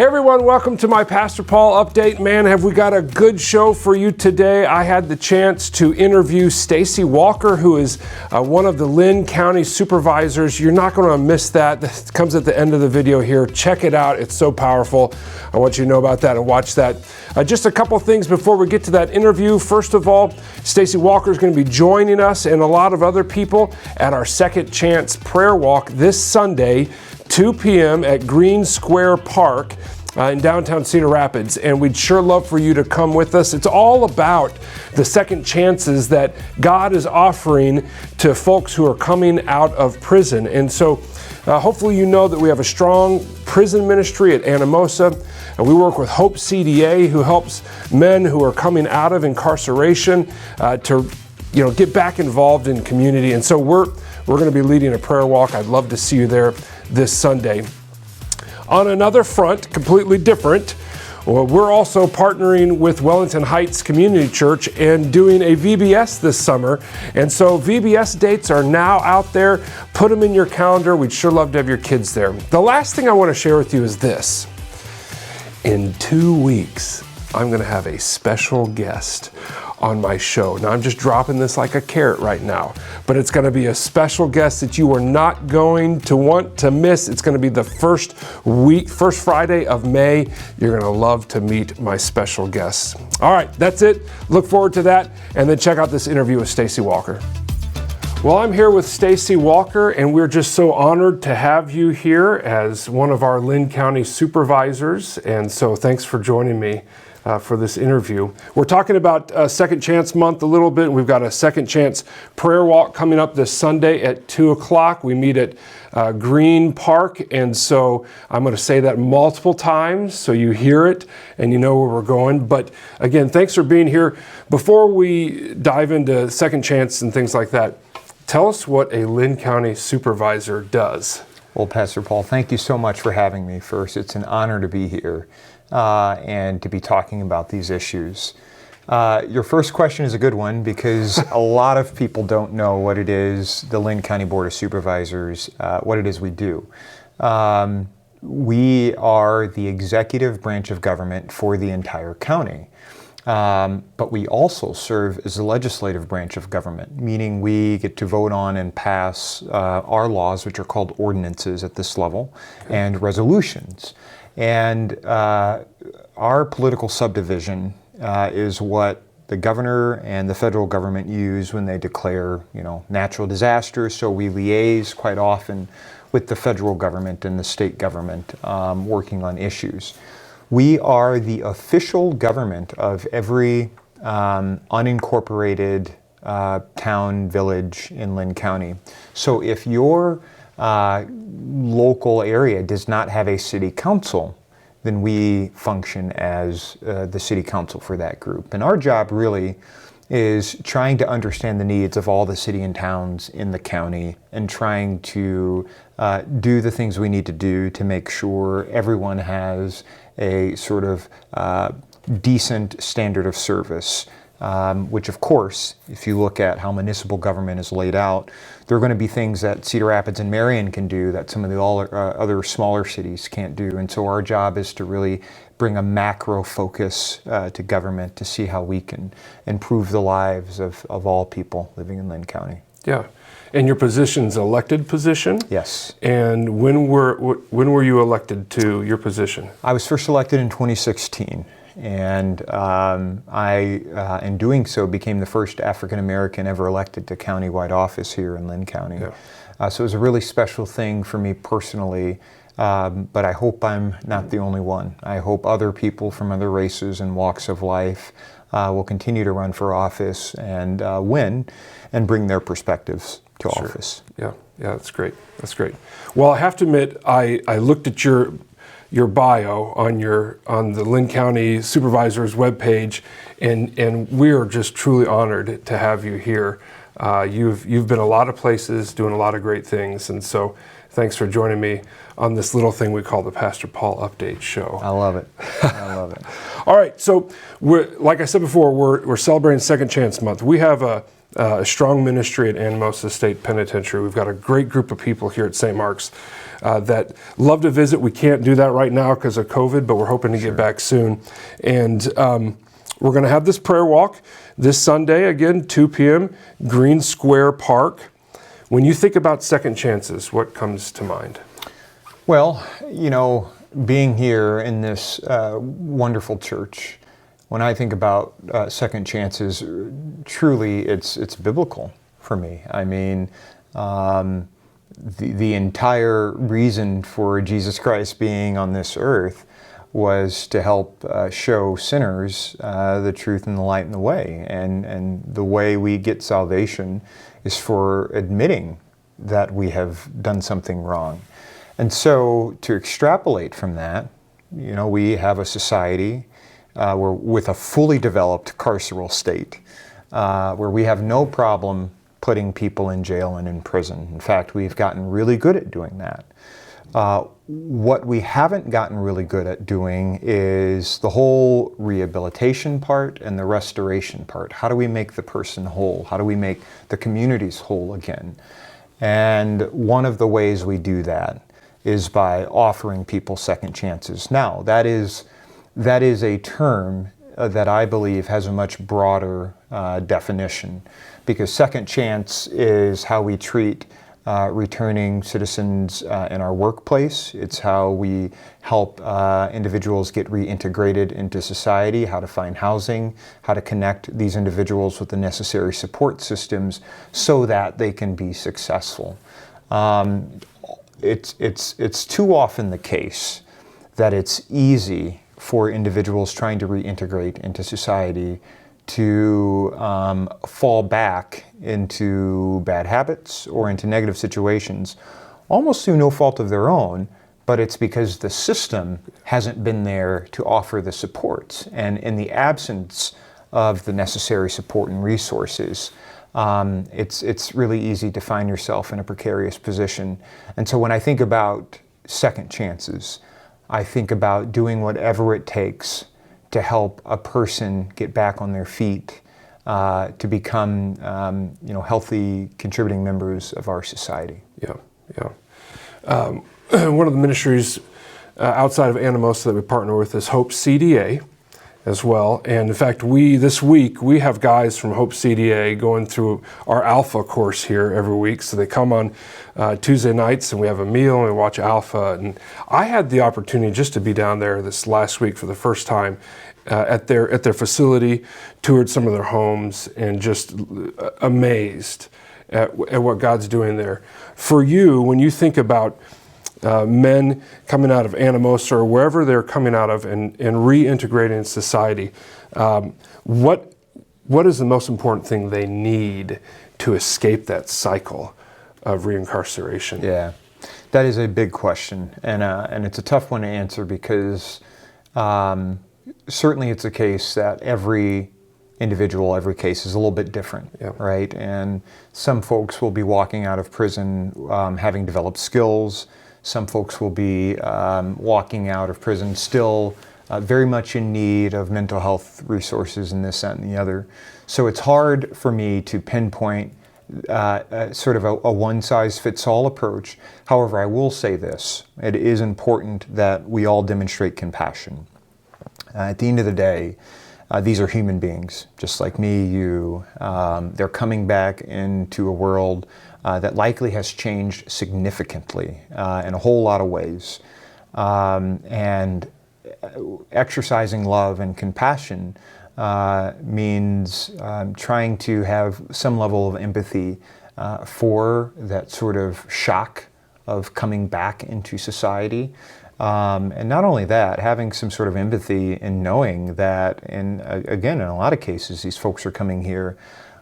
Hey everyone, welcome to my Pastor Paul update. Man, have we got a good show for you today. I had the chance to interview Stacey Walker, who is one of the Linn County Supervisors. You're not going to miss that. It comes at the end of the video here. Check it out. It's so powerful. I want you to know about that and watch that. Just a couple things before we get to that interview. First of all, Stacey Walker is going to be joining us and a lot of other people at our Second Chance Prayer Walk this Sunday, 2 p.m. at Green Square Park in downtown Cedar Rapids, and we'd sure love for you to come with us. It's all about the second chances that God is offering to folks who are coming out of prison. And so hopefully you know that we have a strong prison ministry at Anamosa, and we work with Hope CDA, who helps men who are coming out of incarceration to get back involved in community. And so we're going to be leading a prayer walk. I'd love to see you there this Sunday. On another front, completely different, we're also partnering with Wellington Heights Community Church and doing a VBS this summer. And so VBS dates are now out there. Put them in your calendar. We'd sure love to have your kids there. The last thing I want to share with you is this. In 2 weeks, I'm going to have a special guest on my show. Now, I'm just dropping this like a carrot right now, but it's going to be a special guest that you are not going to want to miss. It's going to be the first Friday of May. You're going to love to meet my special guests. All right, that's it. Look forward to that, and then check out this interview with Stacey Walker. Well, I'm here with Stacey Walker, and we're just so honored to have you here as one of our Linn County Supervisors, and so thanks for joining me for this interview. We're talking about Second Chance Month a little bit. We've got a Second Chance Prayer Walk coming up this Sunday at 2 o'clock. We meet at Green Park, and so I'm going to say that multiple times so you hear it and you know where we're going. But again, thanks for being here. Before we dive into Second Chance and things like that, tell us what a Linn County Supervisor does. Well, Pastor Paul, thank you so much for having me first. It's an honor to be here and to be talking about these issues. Your first question is a good one because a lot of people don't know what it is, the Linn County Board of Supervisors, what it is we do. We are the executive branch of government for the entire county. But we also serve as the legislative branch of government, meaning we get to vote on and pass our laws, which are called ordinances at this level, and resolutions. And our political subdivision is what the governor and the federal government use when they declare, natural disasters. So we liaise quite often with the federal government and the state government working on issues. We are the official government of every unincorporated town, village in Linn County. So if your local area does not have a city council, then we function as the city council for that group. And our job really is trying to understand the needs of all the city and towns in the county and trying to do the things we need to do to make sure everyone has a sort of decent standard of service, which of course, if you look at how municipal government is laid out, there are going to be things that Cedar Rapids and Marion can do that some of the other smaller cities can't do. And so our job is to really bring a macro focus to government to see how we can improve the lives of all people living in Linn County. Yeah. And your position's elected position? Yes. And when were you elected to your position? I was first elected in 2016, and I, in doing so, became the first African American ever elected to county-wide office here in Linn County. Yeah. So it was a really special thing for me personally, but I hope I'm not the only one. I hope other people from other races and walks of life will continue to run for office and win and bring their perspectives to office. Yeah, that's great. That's great. Well, I have to admit, I looked at your bio on the Linn County Supervisors webpage, and we are just truly honored to have you here. You've been a lot of places, doing a lot of great things, and so thanks for joining me on this little thing we call the Pastor Paul Update Show. I love it. I love it. All right, so like I said before, we're celebrating Second Chance Month. We have a a strong ministry at Anamosa State Penitentiary. We've got a great group of people here at St. Mark's that love to visit. We can't do that right now because of COVID, but we're hoping to get back soon. And we're going to have this prayer walk this Sunday, again, 2 p.m., Green Square Park. When you think about second chances, what comes to mind? Well, being here in this wonderful church, when I think about second chances, truly it's biblical for me. I mean, the entire reason for Jesus Christ being on this earth was to help show sinners the truth and the light and the way. And the way we get salvation is for admitting that we have done something wrong. And so to extrapolate from that, we have a society with a fully developed carceral state where we have no problem putting people in jail and in prison. In fact, we've gotten really good at doing that. What we haven't gotten really good at doing is the whole rehabilitation part and the restoration part. How do we make the person whole? How do we make the communities whole again? And one of the ways we do that is by offering people second chances. Now, that is a term that I believe has a much broader definition, because second chance is how we treat returning citizens in our workplace. It's how we help individuals get reintegrated into society, how to find housing, how to connect these individuals with the necessary support systems so that they can be successful. It's too often the case that it's easy for individuals trying to reintegrate into society to fall back into bad habits or into negative situations, almost through no fault of their own, but it's because the system hasn't been there to offer the supports. And in the absence of the necessary support and resources, it's really easy to find yourself in a precarious position. And so when I think about second chances, I think about doing whatever it takes to help a person get back on their feet, to become, healthy, contributing members of our society. Yeah. One of the ministries outside of Anamosa that we partner with is Hope CDA as well. And in fact, this week, we have guys from Hope CDA going through our Alpha course here every week. So they come on Tuesday nights and we have a meal and we watch Alpha. And I had the opportunity just to be down there this last week for the first time at their facility, toured some of their homes, and just amazed at what God's doing there. For you, when you think about men coming out of Anamosa or wherever they're coming out of and reintegrating in society, what is the most important thing they need to escape that cycle of reincarceration? Yeah, that is a big question, and it's a tough one to answer because certainly it's a case that every individual, every case is a little bit different, right? And some folks will be walking out of prison having developed skills. Some folks will be walking out of prison still very much in need of mental health resources and this, that, and the other. So it's hard for me to pinpoint sort of a one-size-fits-all approach. However, I will say this. It is important that we all demonstrate compassion. At the end of the day, these are human beings, just like me, you. They're coming back into a world that likely has changed significantly in a whole lot of ways. And exercising love and compassion means trying to have some level of empathy for that sort of shock of coming back into society. And not only that, having some sort of empathy in knowing that, again, in a lot of cases, these folks are coming here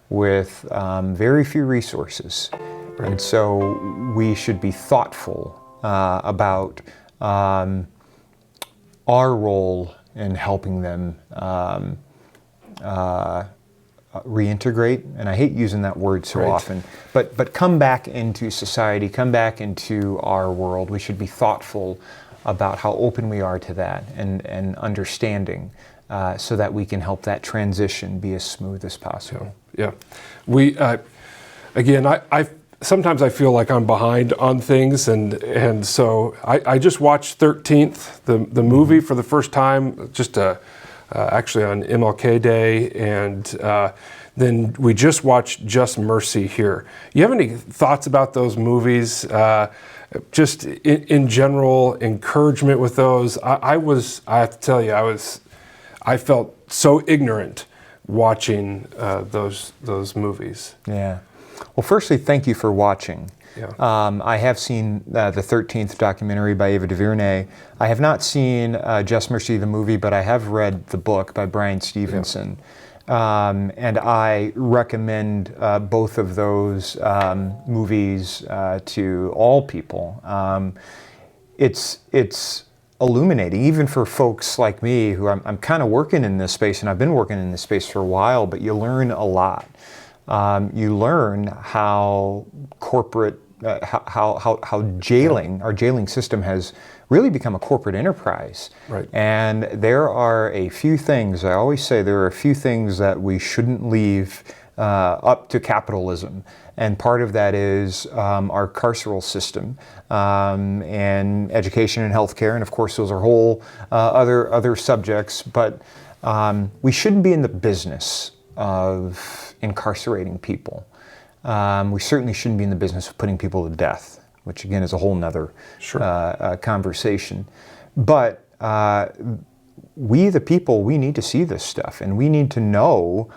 with very few resources. Right. And so we should be thoughtful about our role in helping them reintegrate, and I hate using that word so often, but come back into society, come back into our world. We should be thoughtful about how open we are to that and understanding so that we can help that transition be as smooth as possible. Yeah. We, again, I sometimes I feel like I'm behind on things, and so I just watched 13th, the movie, for the first time, just actually on MLK Day, and then we just watched Just Mercy here. You have any thoughts about those movies? Just in general, encouragement with those. I have to tell you, I felt so ignorant watching those movies. Yeah. Well, firstly, thank you for watching. Yeah. I have seen the 13th documentary by Ava DuVernay. I have not seen Just Mercy, the movie, but I have read the book by Brian Stevenson. Yeah. And I recommend both of those movies to all people. It's illuminating, even for folks like me, who I'm kind of working in this space, and I've been working in this space for a while, but you learn a lot. You learn how corporate, how jailing, our jailing system has really become a corporate enterprise. Right. And there are a few things, I always say there are a few things that we shouldn't leave up to capitalism. And part of that is our carceral system, and education and healthcare, and of course those are whole other subjects, but we shouldn't be in the business of incarcerating people. We certainly shouldn't be in the business of putting people to death, which again is a whole nother conversation. But we the people, we need to see this stuff, and we need to know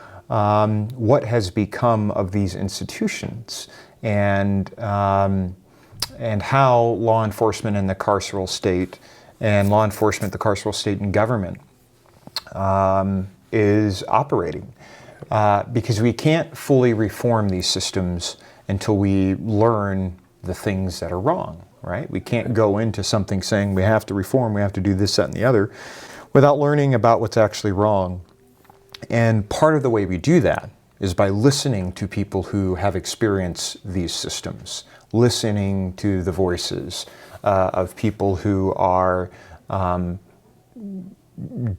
what has become of these institutions, and how law enforcement in the carceral state, and law enforcement, the carceral state and government is operating. Because we can't fully reform these systems until we learn the things that are wrong, right? We can't go into something saying we have to reform, we have to do this, that, and the other, without learning about what's actually wrong. And part of the way we do that is by listening to people who have experienced these systems, listening to the voices of people who are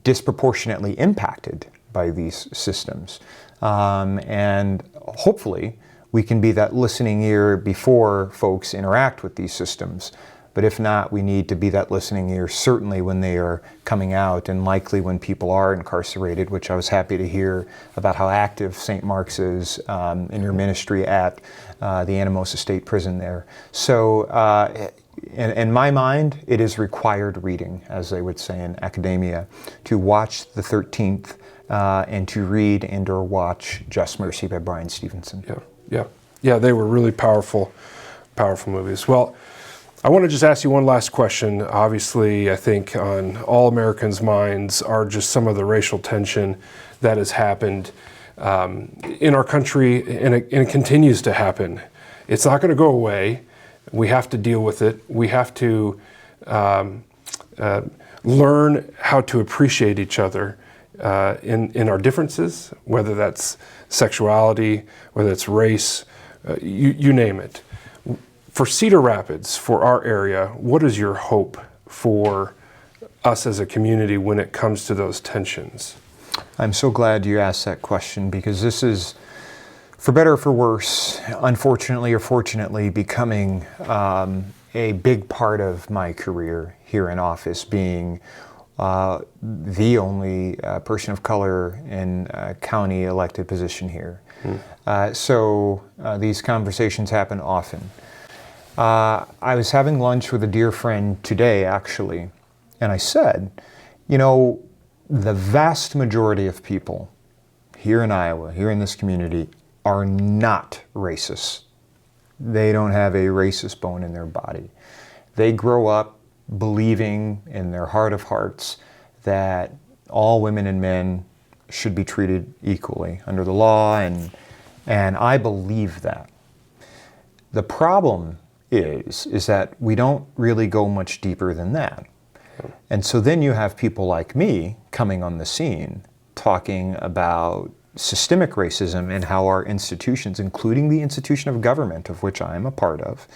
disproportionately impacted by these systems. And hopefully we can be that listening ear before folks interact with these systems. But if not, we need to be that listening ear certainly when they are coming out, and likely when people are incarcerated, which I was happy to hear about how active St. Mark's is in your ministry at the Anamosa State Prison there. So in my mind, it is required reading, as they would say in academia, to watch the 13th and to read and or watch Just Mercy by Brian Stevenson. Yeah, they were really powerful movies. Well, I want to just ask you one last question. Obviously, I think on all Americans' minds are just some of the racial tension that has happened in our country, and it continues to happen. It's not going to go away. We have to deal with it. We have to learn how to appreciate each other in our differences, whether that's sexuality, whether it's race, you name it. For Cedar Rapids, for our area, what is your hope for us as a community when it comes to those tensions? I'm so glad you asked that question, because this is, for better or for worse, unfortunately or fortunately, becoming a big part of my career here in office, being the only person of color in a county elected position here. So these conversations happen often. I was having lunch with a dear friend today, actually, and I said, you know, the vast majority of people here in Iowa, here in this community, are not racist. They don't have a racist bone in their body. They grow up believing in their heart of hearts that all women and men should be treated equally under the law, and I believe that. The problem is that we don't really go much deeper than that. And so then you have people like me coming on the scene talking about systemic racism and how our institutions, including the institution of government, of which I am a part of,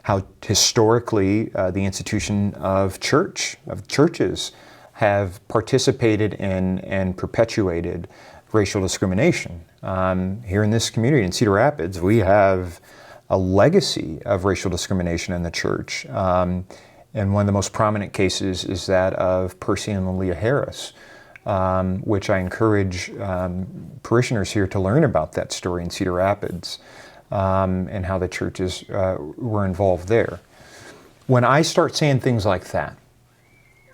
how historically the institution of churches, have participated in and perpetuated racial discrimination. Here in this community in Cedar Rapids, we have a legacy of racial discrimination in the church. And one of the most prominent cases is that of Percy and Leah Harris, which I encourage parishioners here to learn about that story in Cedar Rapids and how the churches were involved there. When I start saying things like that,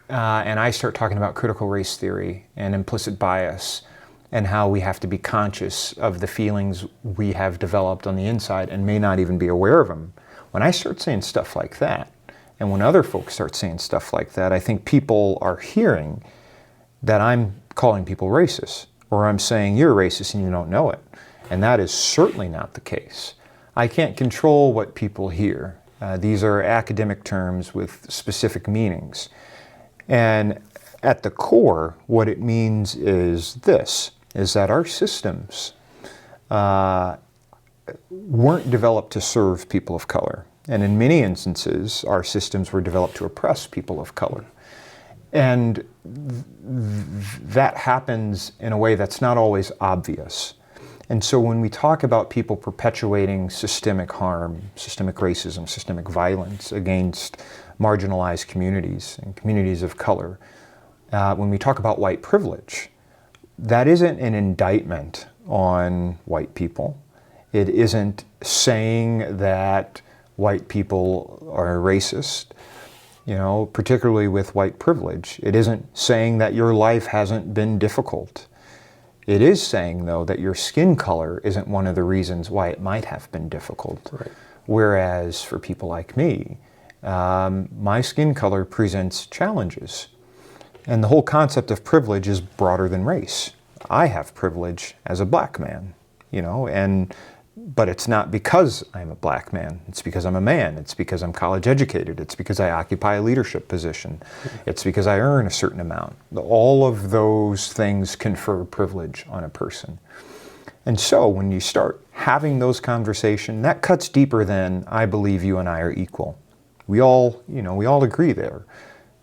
and I start talking about critical race theory and implicit bias and how we have to be conscious of the feelings we have developed on the inside and may not even be aware of them, when I start saying stuff like that, and when other folks start saying stuff like that, I think people are hearing that I'm calling people racist, or I'm saying you're racist and you don't know it. And that is certainly not the case. I can't control what people hear. These are academic terms with specific meanings. And at the core, what it means is this, is that our systems weren't developed to serve people of color. And in many instances, our systems were developed to oppress people of color. And that happens in a way that's not always obvious. And so when we talk about people perpetuating systemic harm, systemic racism, systemic violence against marginalized communities and communities of color, when we talk about white privilege, that isn't an indictment on white people. It isn't saying that white people are racist, particularly with white privilege. It isn't saying that your life hasn't been difficult. It is saying, though, that your skin color isn't one of the reasons why it might have been difficult. Right. Whereas for people like me, my skin color presents challenges. And the whole concept of privilege is broader than race. I have privilege as a black man, but it's not because I'm a black man. It's because I'm a man. It's because I'm college educated. It's because I occupy a leadership position. It's because I earn a certain amount. All of those things confer privilege on a person. And so when you start having those conversations, that cuts deeper than I believe you and I are equal. We all agree there.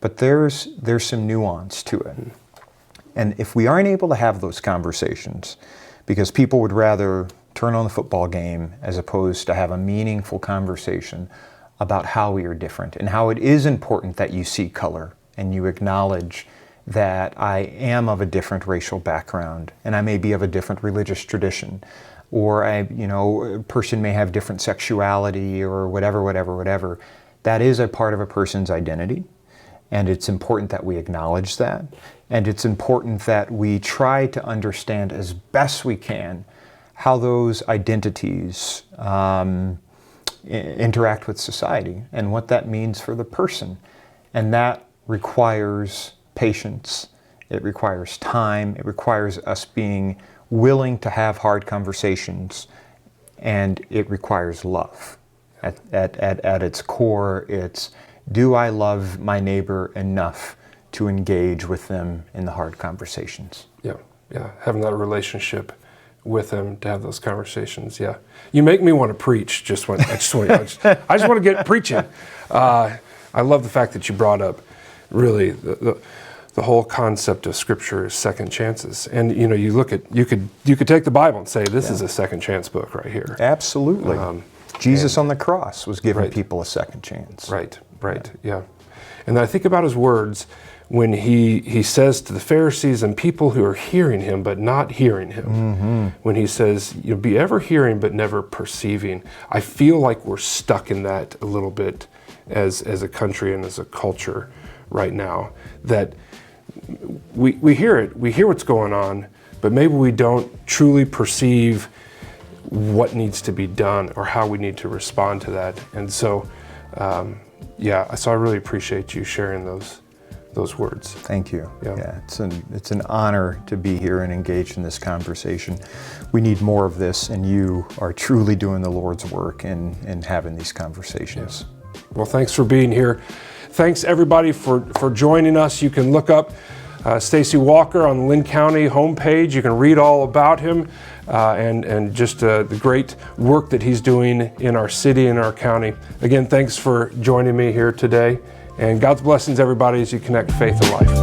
But there's some nuance to it. And if we aren't able to have those conversations, because people would rather turn on the football game as opposed to have a meaningful conversation about how we are different and how it is important that you see color and you acknowledge that I am of a different racial background and I may be of a different religious tradition, or a person may have different sexuality or whatever. That is a part of a person's identity. And it's important that we acknowledge that. And it's important that we try to understand as best we can how those identities interact with society and what that means for the person. And that requires patience. It requires time. It requires us being willing to have hard conversations. And it requires love. At its core, it's, do I love my neighbor enough to engage with them in the hard conversations? Yeah. Having that relationship with them to have those conversations. Yeah. You make me want to preach. I just want to get preaching. I love the fact that you brought up really the whole concept of Scripture is second chances. And you could take the Bible and say this is a second chance book right here. Absolutely. Jesus on the cross was giving people a second chance. Right. Yeah. And I think about his words when he says to the Pharisees and people who are hearing him but not hearing him, when he says, you'll be ever hearing but never perceiving. I feel like we're stuck in that a little bit as a country and as a culture right now, that we hear it, we hear what's going on, but maybe we don't truly perceive what needs to be done or how we need to respond to that. And so, so I really appreciate you sharing those words. Thank you. Yeah, it's an honor to be here and engaged in this conversation. We need more of this, and you are truly doing the Lord's work in having these conversations. Yeah. Well, thanks for being here. Thanks everybody for joining us. You can look up Stacey Walker on the Linn County homepage. You can read all about him and just the great work that he's doing in our city and our county. Again, thanks for joining me here today. And God's blessings, everybody, as you connect faith and life.